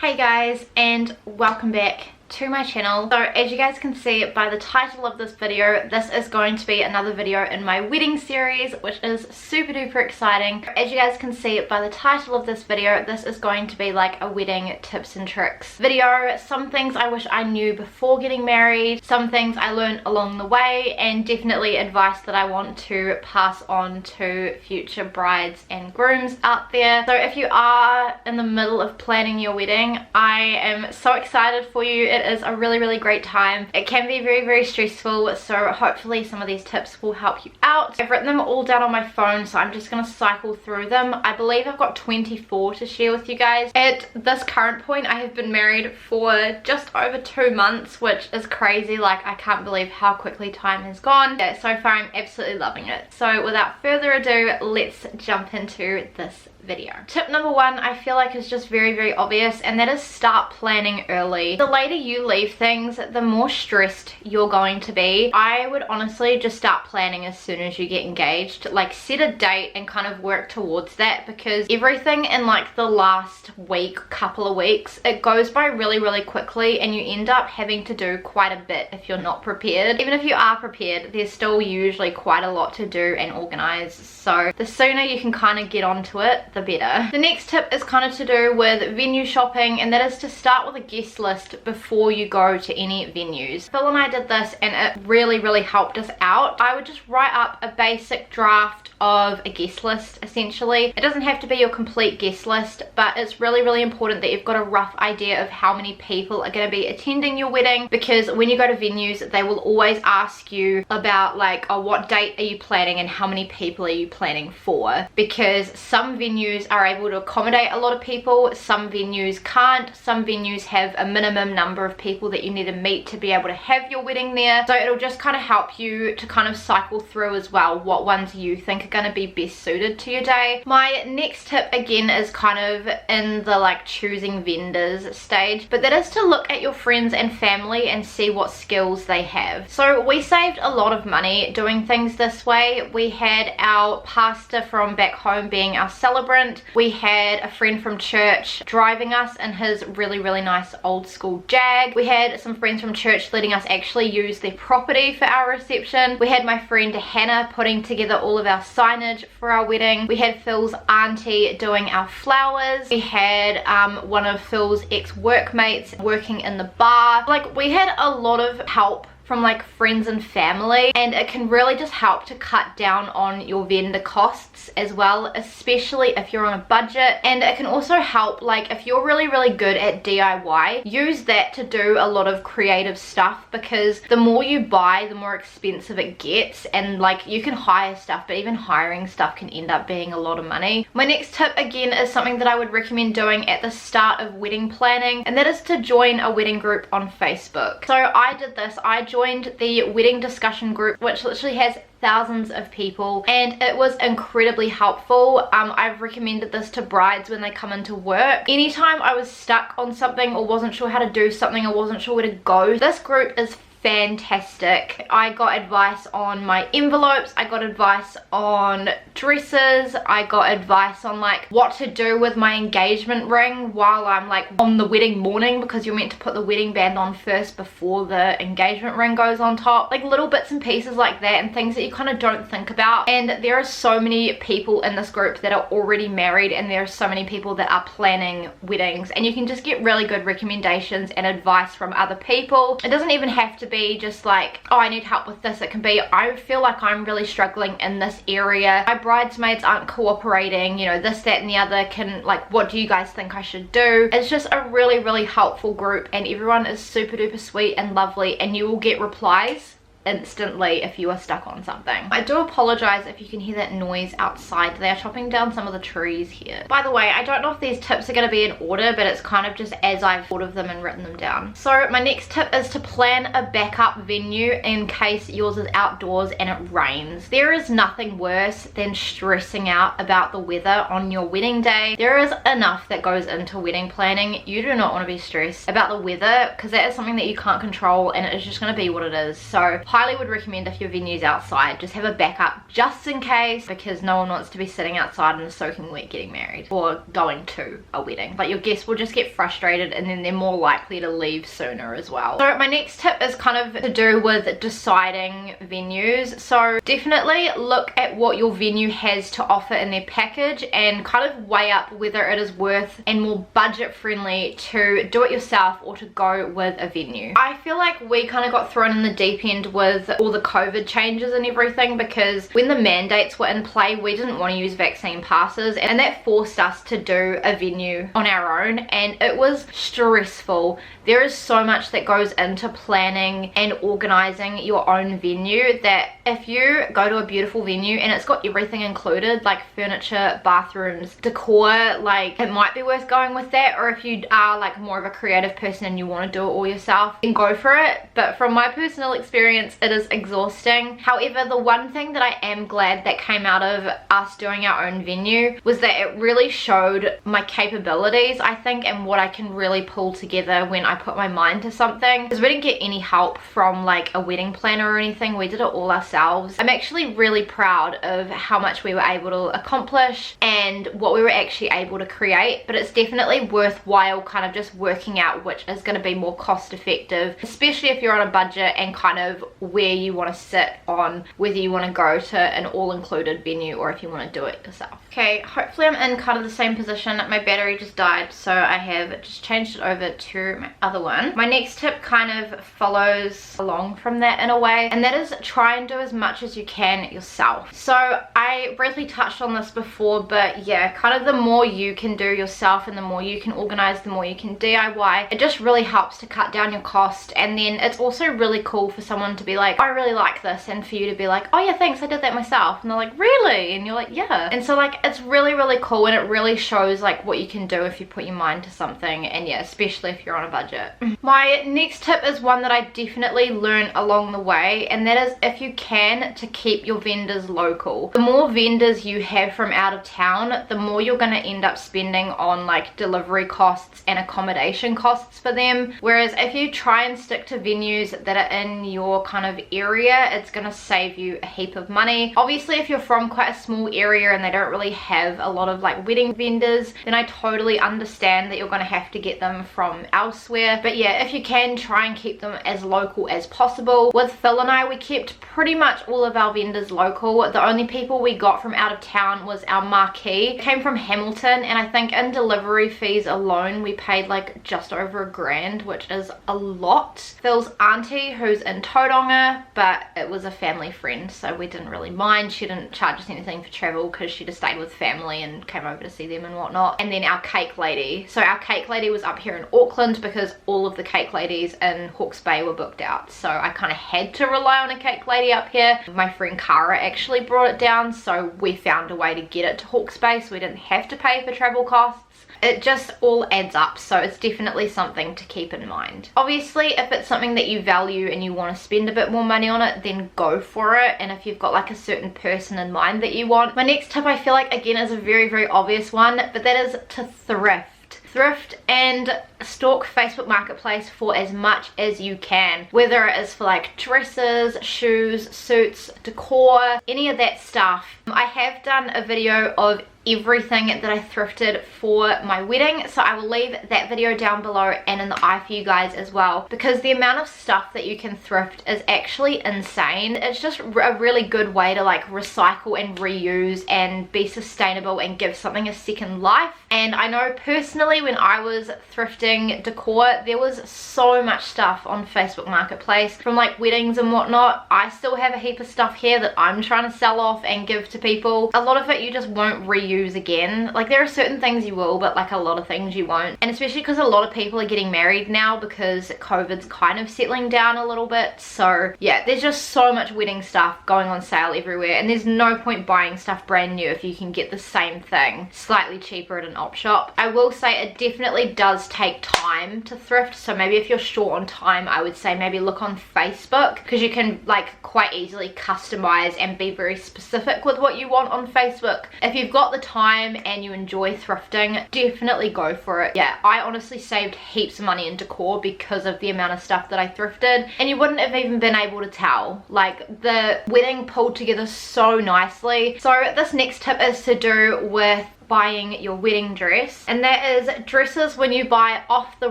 Hey guys, and welcome back to my channel. So as you guys can see by the title of this video, this is going to be another video in my wedding series, which is super duper exciting. As you guys can see by the title of this video, this is going to be like a wedding tips and tricks video. Some things I wish I knew before getting married, some things I learned along the way, and definitely advice that I want to pass on to future brides and grooms out there. So if you are in the middle of planning your wedding, I am so excited for you. It is a really great time. It can be very stressful, so hopefully some of these tips will help you out. I've written them all down on my phone, so I'm just going to cycle through them. I believe I've got 24 to share with you guys. At this current point, I have been married for just over 2 months, which is crazy. Like, I can't believe how quickly time has gone. Yeah, so far I'm absolutely loving it. So without further ado, let's jump into this video. Tip number one, I feel like, is just very obvious, and that is start planning early. The later you leave things, the more stressed you're going to be. I would honestly just start planning as soon as you get engaged. Like, set a date and kind of work towards that, because everything in like the last week, couple of weeks, it goes by really quickly, and you end up having to do quite a bit if you're not prepared. Even if you are prepared, there's still usually quite a lot to do and organize, so the sooner you can kind of get onto it, the better. The next tip is kind of to do with venue shopping, and that is to start with a guest list before you go to any venues. Phil and I did this, and it really helped us out. I would just write up a basic draft of a guest list. Essentially, it doesn't have to be your complete guest list, but it's really important that you've got a rough idea of how many people are going to be attending your wedding, because when you go to venues, they will always ask you about like, oh, what date are you planning and how many people are you planning for, because some venues are able to accommodate a lot of people, some venues can't. Some venues have a minimum number of people that you need to meet to be able to have your wedding there, so it'll just kind of help you to kind of cycle through as well what ones you think are going to be best suited to your day. My next tip again is kind of in the like choosing vendors stage, but that is to look at your friends and family and see what skills they have. So we saved a lot of money doing things this way. We had our pastor from back home being our celebrant. We had a friend from church driving us in his really nice old school Jag. We had some friends from church letting us actually use their property for our reception. We had my friend Hannah putting together all of our signage for our wedding. We had Phil's auntie doing our flowers. We had one of Phil's ex-workmates working in the bar. Like, we had a lot of help from like friends and family, and it can really just help to cut down on your vendor costs as well, especially if you're on a budget. And it can also help, like, if you're really good at DIY, use that to do a lot of creative stuff, because the more you buy, the more expensive it gets, and like, you can hire stuff, but even hiring stuff can end up being a lot of money. My next tip again is something that I would recommend doing at the start of wedding planning, and that is to join a wedding group on Facebook. So I did this. I joined the wedding discussion group, which literally has thousands of people, and it was incredibly helpful. I've recommended this to brides when they come into work. Anytime I was stuck on something or wasn't sure how to do something or wasn't sure where to go, this group is fantastic. I got advice on my envelopes, I got advice on dresses, I got advice on like what to do with my engagement ring while I'm like on the wedding morning, because you're meant to put the wedding band on first before the engagement ring goes on top. Like little bits and pieces like that, and things that you kind of don't think about. And there are so many people in this group that are already married, and there are so many people that are planning weddings, and you can just get really good recommendations and advice from other people. It doesn't even have to be just like, oh, I need help with this. It can be, I feel like I'm really struggling in this area, my bridesmaids aren't cooperating, you know, this, that, and the other. Can, like, what do you guys think I should do? It's just a really helpful group, and everyone is super duper sweet and lovely, and you will get replies instantly if you are stuck on something. I do apologize if you can hear that noise outside. They are chopping down some of the trees here. By the way, I don't know if these tips are going to be in order, but it's kind of just as I've thought of them and written them down. So my next tip is to plan a backup venue in case yours is outdoors and it rains. There is nothing worse than stressing out about the weather on your wedding day. There is enough that goes into wedding planning. You do not want to be stressed about the weather, because that is something that you can't control, and it is just going to be what it is. So highly would recommend if your venue's outside, just have a backup just in case, because no one wants to be sitting outside in the soaking wet getting married or going to a wedding. Like, your guests will just get frustrated and then they're more likely to leave sooner as well. So my next tip is kind of to do with deciding venues. So definitely look at what your venue has to offer in their package and kind of weigh up whether it is worth and more budget friendly to do it yourself or to go with a venue. I feel like we kind of got thrown in the deep end with all the COVID changes and everything, because when the mandates were in play, we didn't want to use vaccine passes, and that forced us to do a venue on our own, and it was stressful. There is so much that goes into planning and organizing your own venue that if you go to a beautiful venue and it's got everything included, like furniture, bathrooms, decor, like it might be worth going with that. Or if you are like more of a creative person and you want to do it all yourself, then go for it. But from my personal experience, it is exhausting. However, the one thing that I am glad that came out of us doing our own venue was that it really showed my capabilities, I think, and what I can really pull together when I put my mind to something, because we didn't get any help from like a wedding planner or anything. We did it all ourselves. I'm actually really proud of how much we were able to accomplish and what we were actually able to create, but it's definitely worthwhile kind of just working out which is going to be more cost effective, especially if you're on a budget, and kind of where you want to sit on whether you want to go to an all-included venue or if you want to do it yourself. Okay, hopefully I'm in kind of the same position. My battery just died, so I have just changed it over to my other one. My next tip kind of follows along from that in a way, and that is try and do as much as you can yourself. So I briefly touched on this before, but yeah, kind of the more you can do yourself and the more you can organize, the more you can DIY, it just really helps to cut down your cost. And then it's also really cool for someone to be like, I really like this, and for you to be like, oh yeah, thanks, I did that myself. And they're like, really? And you're like, yeah. And so like it's really cool, and it really shows like what you can do if you put your mind to something, and yeah, especially if you're on a budget. My next tip is one that I definitely learned along the way, and that is if you can, to keep your vendors local. The more vendors you have from out of town, the more you're going to end up spending on like delivery costs and accommodation costs for them, whereas if you try and stick to venues that are in your kind of area, it's going to save you a heap of money. Obviously, if you're from quite a small area and they don't really have a lot of like wedding vendors, then I totally understand that you're going to have to get them from elsewhere. But yeah, if you can, try and keep them as local as possible. With Phil and I, we kept pretty much all of our vendors local. The only people we got from out of town was our marquee. It came from Hamilton, and I think in delivery fees alone we paid like just over $1,000, which is a lot. Phil's auntie, who's in Tauranga, but it was a family friend, so we didn't really mind. She didn't charge us anything for travel because she just stayed with family and came over to see them and whatnot. And then our cake lady, so our cake lady was up here in Auckland because all of the cake ladies in Hawke's Bay were booked out, so I kind of had to rely on a cake lady up here. My friend Cara actually brought it down, so we found a way to get it to Hawke's Bay so we didn't have to pay for travel costs. It just all adds up, so it's definitely something to keep in mind. Obviously, if it's something that you value and you want to spend a bit more money on it, then go for it. And if you've got like a certain person in mind that you want. My next tip, I feel like, again, is a very obvious one, but that is to thrift and stalk Facebook Marketplace for as much as you can, whether it is for like dresses, shoes, suits, decor, any of that stuff. I have done a video of everything that I thrifted for my wedding, so I will leave that video down below and in the eye for you guys as well, because the amount of stuff that you can thrift is actually insane. It's just a really good way to like recycle and reuse and be sustainable and give something a second life. And I know personally, when I was thrifting decor, there was so much stuff on Facebook Marketplace from like weddings and whatnot. I still have a heap of stuff here that I'm trying to sell off and give to people. A lot of it you just won't reuse again. Like, there are certain things you will, but like a lot of things you won't. And especially because a lot of people are getting married now because COVID's kind of settling down a little bit. So yeah, there's just so much wedding stuff going on sale everywhere, and there's no point buying stuff brand new if you can get the same thing slightly cheaper at an op shop. I will say it definitely does take time time to thrift, so maybe if you're short on time, I would say maybe look on Facebook, because you can like quite easily customize and be very specific with what you want on Facebook. If you've got the time and you enjoy thrifting, definitely go for it. Yeah, I honestly saved heaps of money in decor because of the amount of stuff that I thrifted, and you wouldn't have even been able to tell. Like, the wedding pulled together so nicely. So this next tip is to do with buying your wedding dress, and that is dresses when you buy off the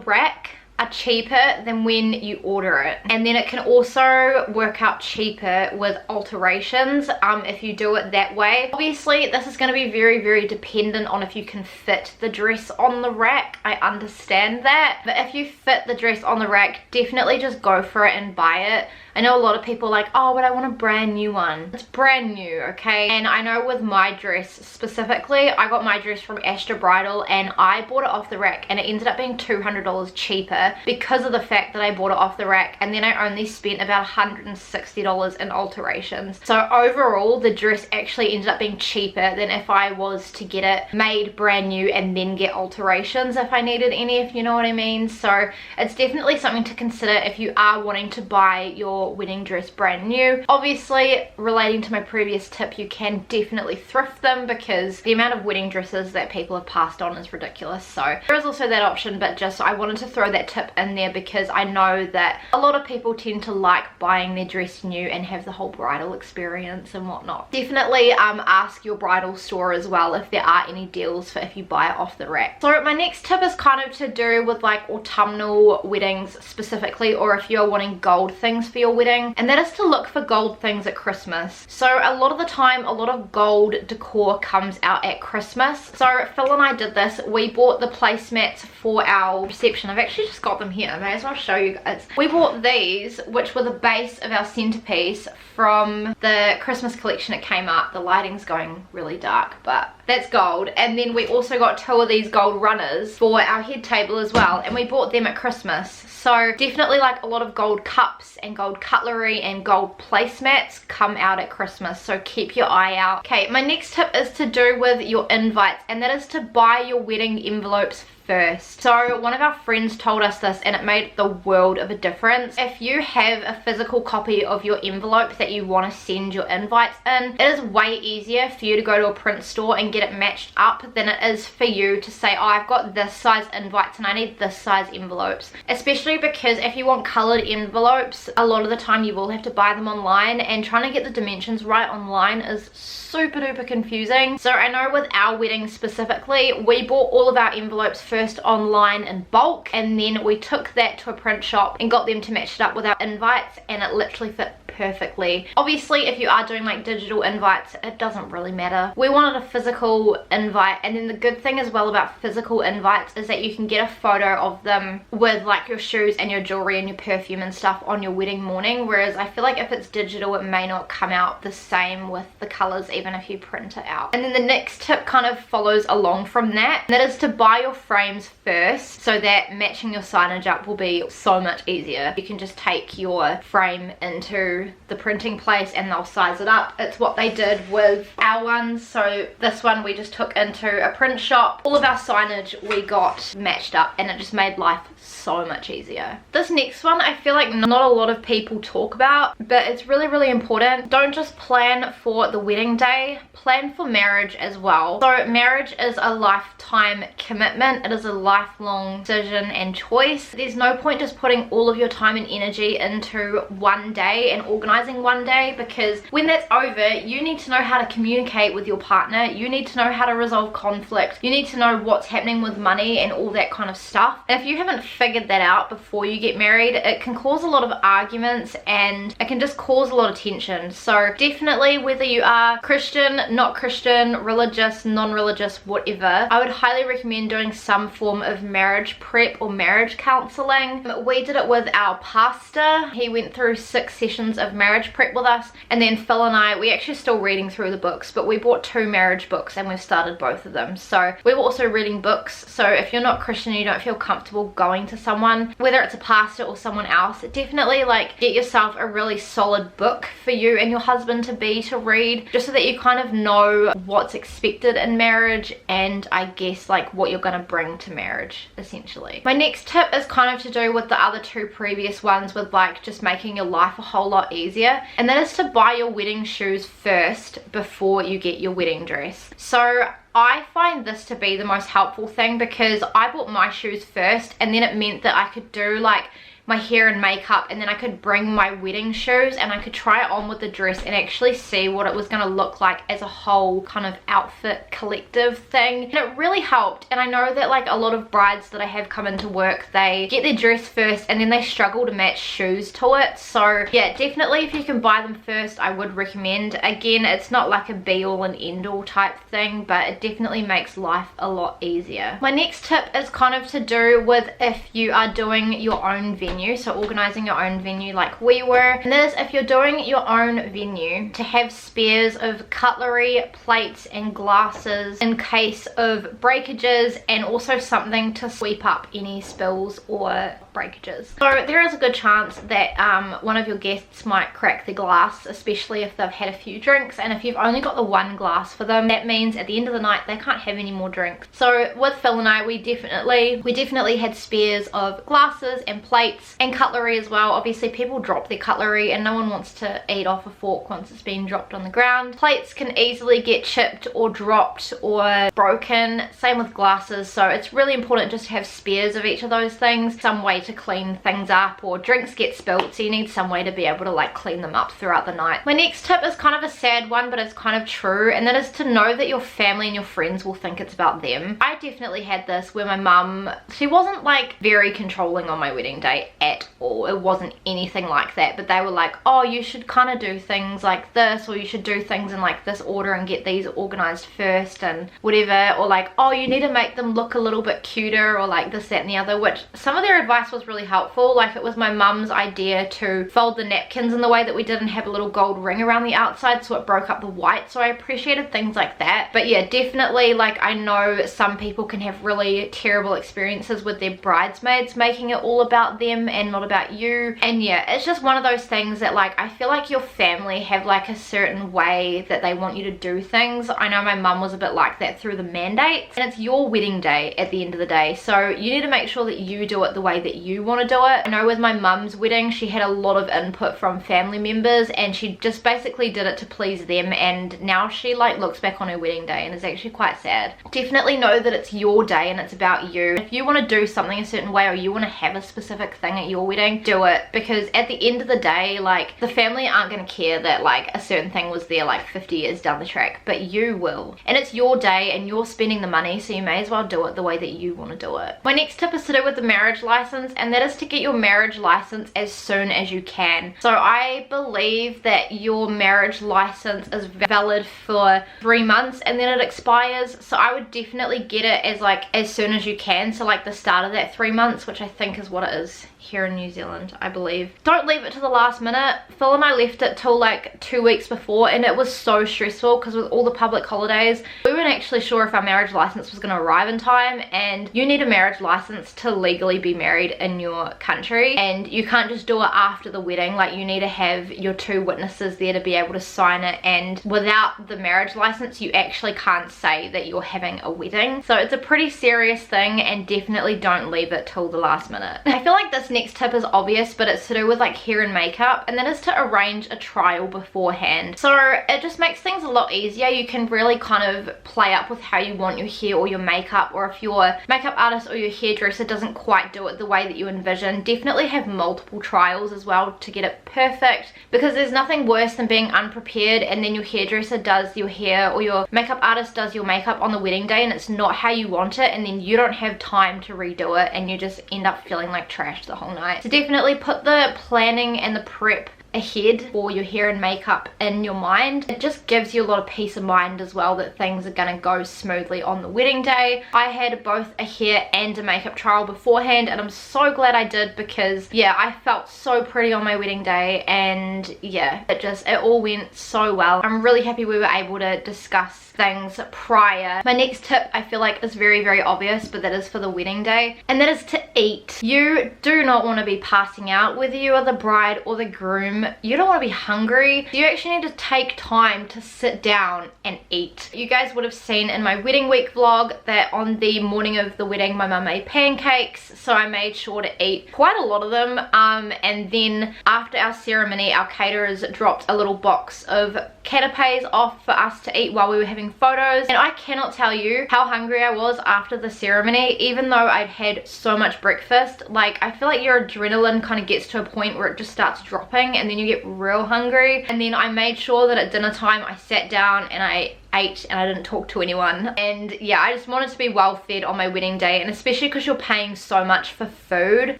rack are cheaper than when you order it, and then it can also work out cheaper with alterations if you do it that way. Obviously this is going to be very dependent on if you can fit the dress on the rack. I understand that, but if you fit the dress on the rack, definitely just go for it and buy it. I know a lot of people are like, oh, but I want a brand new one. It's brand new, okay? And I know with my dress specifically, I got my dress from Astor Bridal and I bought it off the rack, and it ended up being $200 cheaper because of the fact that I bought it off the rack, and then I only spent about $160 in alterations. So overall, the dress actually ended up being cheaper than if I was to get it made brand new and then get alterations if I needed any, if you know what I mean. So it's definitely something to consider if you are wanting to buy your wedding dress brand new. Obviously, relating to my previous tip, you can definitely thrift them because the amount of wedding dresses that people have passed on is ridiculous. So there is also that option, but just I wanted to throw that tip in there because I know that a lot of people tend to like buying their dress new and have the whole bridal experience and whatnot. Definitely ask your bridal store as well if there are any deals for if you buy it off the rack. So my next tip is kind of to do with like autumnal weddings specifically, or if you're wanting gold things for your wedding, and that is to look for gold things at Christmas. So a lot of the time, a lot of gold decor comes out at Christmas. So Phil and I did this. We bought the placemats for our reception. I've actually just got them here. I may as well show you guys. We bought these, which were the base of our centerpiece from the Christmas collection at Kmart. The lighting's going really dark, but that's gold. And then we also got 2 of these gold runners for our head table as well, and we bought them at Christmas. So definitely like a lot of gold cups and gold cutlery and gold placemats come out at Christmas, so keep your eye out. Okay, my next tip is to do with your invites, and that is to buy your wedding envelopes first. So one of our friends told us this, and it made the world of a difference. If you have a physical copy of your envelope that you want to send your invites in, it is way easier for you to go to a print store and get it matched up than it is for you to say, oh, I've got this size invites and I need this size envelopes. Especially because if you want colored envelopes, a lot of the time you will have to buy them online, and trying to get the dimensions right online is super duper confusing. So I know with our wedding specifically, we bought all of our envelopes first online in bulk, and then we took that to a print shop and got them to match it up with our invites, and it literally fit perfectly. Obviously, if you are doing like digital invites, it doesn't really matter. We wanted a physical invite, and then the good thing as well about physical invites is that you can get a photo of them with like your shoes and your jewelry and your perfume and stuff on your wedding morning, whereas I feel like if it's digital, it may not come out the same with the colors even if you print it out. And then the next tip kind of follows along from that, and that is to buy your frames first, so that matching your signage up will be so much easier. You can just take your frame into the printing place and they'll size it up. It's what they did with our ones. So this one we just took into a print shop. All of our signage we got matched up, and it just made life so much easier. This next one I feel like not a lot of people talk about, but it's really important. Don't just plan for the wedding day, plan for marriage as well. So marriage is a lifetime commitment. It is a lifelong decision and choice. There's no point just putting all of your time and energy into one day and organizing one day, because when that's over, you need to know how to communicate with your partner. You need to know how to resolve conflict. You need to know what's happening with money and all that kind of stuff. And if you haven't figured that out before you get married, it can cause a lot of arguments and it can just cause a lot of tension. So definitely, whether you are Christian, not Christian, religious, non-religious, whatever, I would highly recommend doing some form of marriage prep or marriage counseling. We did it with our pastor. He went through 6 sessions of of marriage prep with us, and then Phil and I, we're actually still reading through the books, but we bought 2 marriage books and we've started both of them. So we were also reading books. So if you're not Christian and you don't feel comfortable going to someone, whether it's a pastor or someone else, definitely like get yourself a really solid book for you and your husband to read, just so that you kind of know what's expected in marriage, and I guess like what you're going to bring to marriage essentially. My next tip is kind of to do with the other 2 previous ones, with like just making your life a whole lot easier, and that is to buy your wedding shoes first before you get your wedding dress. So I find this to be the most helpful thing, because I bought my shoes first, and then it meant that I could do like my hair and makeup, and then I could bring my wedding shoes and I could try it on with the dress and actually see what it was going to look like as a whole kind of outfit collective thing. And it really helped. And I know that like a lot of brides that I have come into work, they get their dress first and then they struggle to match shoes to it. So yeah, definitely if you can buy them first, I would recommend. Again, it's not like a be all and end all type thing, but it definitely makes life a lot easier. My next tip is kind of to do with if you are doing your own venue, so organizing your own venue like we were. And that is, if you're doing your own venue, to have spares of cutlery, plates and glasses in case of breakages, and also something to sweep up any spills or breakages. So there is a good chance that one of your guests might crack the glass, especially if they've had a few drinks, and if you've only got the 1 glass for them, that means at the end of the night they can't have any more drinks. So with Phil and I, we definitely had spares of glasses and plates and cutlery as well. Obviously people drop their cutlery and no one wants to eat off a fork once it's been dropped on the ground. Plates can easily get chipped or dropped or broken, same with glasses, so it's really important just to have spares of each of those things, some way to clean things up, or drinks get spilt, so you need some way to be able to like clean them up throughout the night. My next tip is kind of a sad one, but it's kind of true, and that is to know that your family and your friends will think it's about them. I definitely had this where my mum, she wasn't like very controlling on my wedding day at all. It wasn't anything like that, but they were like, oh, you should kind of do things like this, or you should do things in like this order and get these organized first and whatever, or like, oh, you need to make them look a little bit cuter, or like this, that and the other, which some of their advice was really helpful. Like it was my mum's idea to fold the napkins in the way that we did and have a little gold ring around the outside so it broke up the white, so I appreciated things like that. But yeah, definitely like I know some people can have really terrible experiences with their bridesmaids making it all about them and not about you. And yeah, it's just one of those things that like I feel like your family have like a certain way that they want you to do things. I know my mum was a bit like that through the mandates, and it's your wedding day at the end of the day, so you need to make sure that you do it the way that you want to do it. I know with my mum's wedding, she had a lot of input from family members and she just basically did it to please them, and now she like looks back on her wedding day and is actually quite sad. Definitely know that it's your day and it's about you. If you want to do something a certain way, or you want to have a specific thing at your wedding, do it, because at the end of the day, like the family aren't going to care that like a certain thing was there like 50 years down the track, but you will, and it's your day and you're spending the money, so you may as well do it the way that you want to do it. My next tip is to do with the marriage license, and that is to get your marriage license as soon as you can. So I believe that your marriage license is valid for 3 months and then it expires, so I would definitely get it as like as soon as you can, so like the start of that 3 months, which I think is what it is here in New Zealand, I believe. Don't leave it to the last minute. Phil and I left it till like 2 weeks before, and it was so stressful because with all the public holidays, we weren't actually sure if our marriage license was going to arrive in time, and you need a marriage license to legally be married in your country, and you can't just do it after the wedding. Like you need to have your 2 witnesses there to be able to sign it, and without the marriage license you actually can't say that you're having a wedding. So it's a pretty serious thing, and definitely don't leave it till the last minute. I feel like this next tip is obvious, but it's to do with like hair and makeup, and that is to arrange a trial beforehand. So it just makes things a lot easier. You can really kind of play up with how you want your hair or your makeup, or if your makeup artist or your hairdresser doesn't quite do it the way that you envision, definitely have multiple trials as well to get it perfect, because there's nothing worse than being unprepared and then your hairdresser does your hair or your makeup artist does your makeup on the wedding day and it's not how you want it, and then you don't have time to redo it and you just end up feeling like trash the whole night. So definitely put the planning and the prep ahead for your hair and makeup in your mind. It just gives you a lot of peace of mind as well that things are gonna go smoothly on the wedding day. I had both a hair and a makeup trial beforehand, and I'm so glad I did, because yeah, I felt so pretty on my wedding day, and yeah, it all went so well. I'm really happy we were able to discuss things prior. My next tip I feel like is very, very obvious, but that is for the wedding day, and that is to eat. You do not want to be passing out, whether you are the bride or the groom. You don't want to be hungry. You actually need to take time to sit down and eat. You guys would have seen in my wedding week vlog that on the morning of the wedding my mum made pancakes, so I made sure to eat quite a lot of them, and then after our ceremony our caterers dropped a little box of canapes off for us to eat while we were having photos, and I cannot tell you how hungry I was after the ceremony. Even though I'd had so much breakfast, like I feel like your adrenaline kind of gets to a point where it just starts dropping, and then you get real hungry. And then I made sure that at dinner time I sat down and I ate and I didn't talk to anyone. And yeah, I just wanted to be well fed on my wedding day, and especially because you're paying so much for food,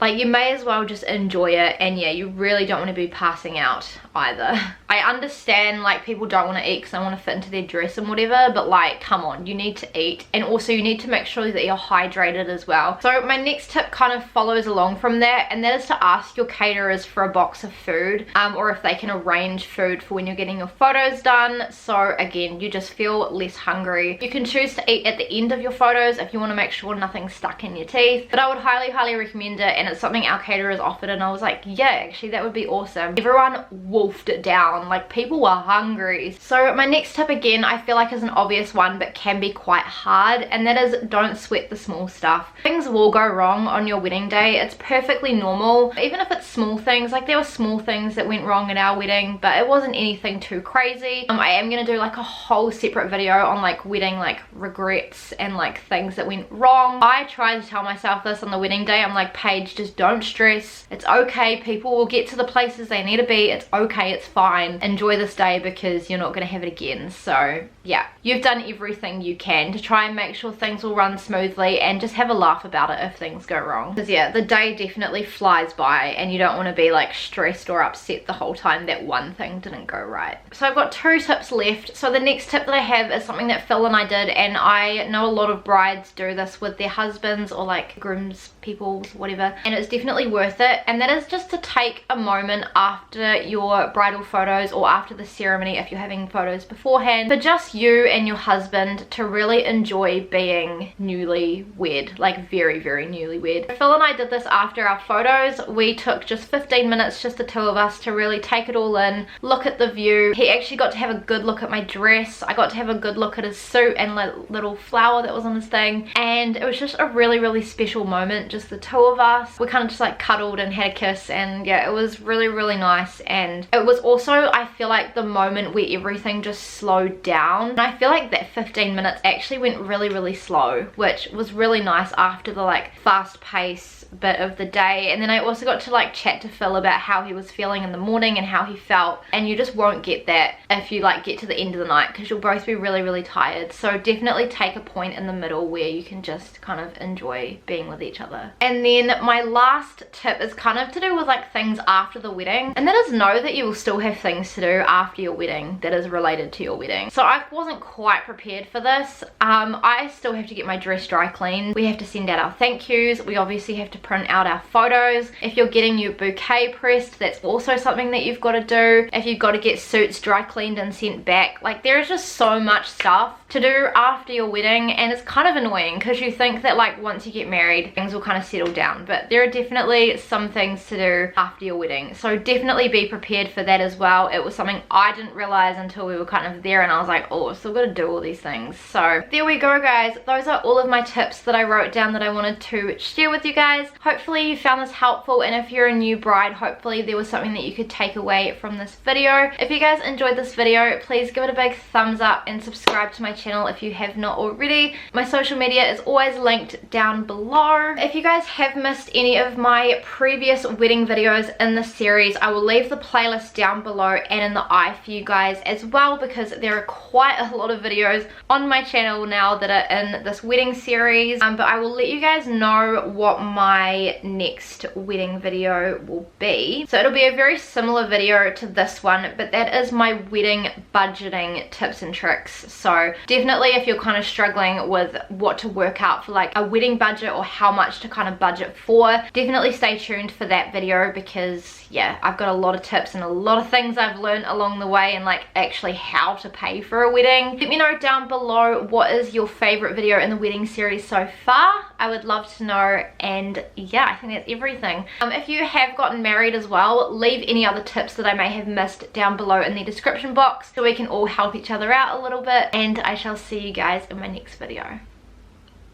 like you may as well just enjoy it. And yeah, you really don't want to be passing out either. I understand like people don't want to eat because they want to fit into their dress and whatever, but like come on, you need to eat, and also you need to make sure that you're hydrated as well. So my next tip kind of follows along from that, and that is to ask your caterers for a box of food, or if they can arrange food for when you're getting your photos done, so again you just feel less hungry. You can choose to eat at the end of your photos if you want to make sure nothing's stuck in your teeth, but I would highly recommend it, and it's something our caterers offered, and I was like, yeah, actually that would be awesome. Everyone wolfed it down, like people were hungry. So my next tip, again, I feel like is an obvious one but can be quite hard, and that is don't sweat the small stuff. Things will go wrong on your wedding day. It's perfectly normal, even if it's small things. Like there were small things that went wrong at our wedding, but it wasn't anything too crazy. I am gonna do like a whole separate video on like wedding like regrets and like things that went wrong. I tried to tell myself this on the wedding day. I'm like, Paige, just don't stress. It's okay. People will get to the places they need to be. It's okay. It's fine. Enjoy this day because you're not going to have it again. So yeah, you've done everything you can to try and make sure things will run smoothly, and just have a laugh about it if things go wrong. Because yeah, the day definitely flies by, and you don't want to be like stressed or upset the whole time that one thing didn't go right. So I've got 2 tips left. So the next tip that I have is something that Phil and I did, and I know a lot of brides do this with their husbands or like grooms, people, whatever, and it's definitely worth it, and that is just to take a moment after your bridal photos or after the ceremony, if you're having photos beforehand, for just you and your husband to really enjoy being newlywed, like very newlywed. Phil and I did this after our photos. We took just 15 minutes, just the 2 of us, to really take it all in, look at the view. He actually got to have a good look at my dress. I got to have a good look at his suit and little flower that was on his thing, and it was just a really special moment, just the 2 of us. We kind of just like cuddled and had a kiss, and yeah, it was really nice. And it was also, I feel like, the moment where everything just slowed down, and I feel like that 15 minutes actually went really slow, which was really nice after the like fast pace bit of the day. And then I also got to like chat to Phil about how he was feeling in the morning and how he felt, and you just won't get that if you like get to the end of the night, because you'll both be really tired. So definitely take a point in the middle where you can just kind of enjoy being with each other. And then my last tip is kind of to do with like things after the wedding, and that is know that you will still have things to do after your wedding that is related to your wedding. So I wasn't quite prepared for this. I still have to get my dress dry cleaned. We have to send out our thank yous. We obviously have to print out our photos. If you're getting your bouquet pressed, that's also something that you've got to do. If you've got to get suits dry cleaned and sent back, like there is just so much stuff to do after your wedding, and it's kind of annoying because you think that like once you get married things will kind of settle down, but there are definitely some things to do after your wedding, so definitely be prepared for that as well. It was something I didn't realize until we were kind of there, and I was like, oh, I've still got to do all these things. So there we go, guys. Those are all of my tips that I wrote down that I wanted to share with you guys. Hopefully you found this helpful, and if you're a new bride, hopefully there was something that you could take away from this video. If you guys enjoyed this video, please give it a big thumbs up and subscribe to my channel if you have not already. My social media is always linked down below. If you guys have missed any of my previous wedding videos in the series, I will leave the playlist down below and in the eye for you guys as well, because there are quite a lot of videos on my channel now that are in this wedding series. But I will let you guys know what my next wedding video will be. So it'll be a very similar video to this one, but that is my wedding budgeting tips and tricks. So definitely if you're kind of struggling with what to work out for like a wedding budget or how much to kind of budget for, definitely stay tuned for that video, because yeah, I've got a lot of tips and a lot of things I've learned along the way, and like actually how to pay for a wedding. Let me know down below what is your favorite video in the wedding series so far. I would love to know. And yeah, I think that's everything. If you have gotten married as well, leave any other tips that I may have missed down below in the description box so we can all help each other out a little bit. And I shall see you guys in my next video.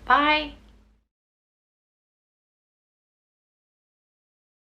Bye.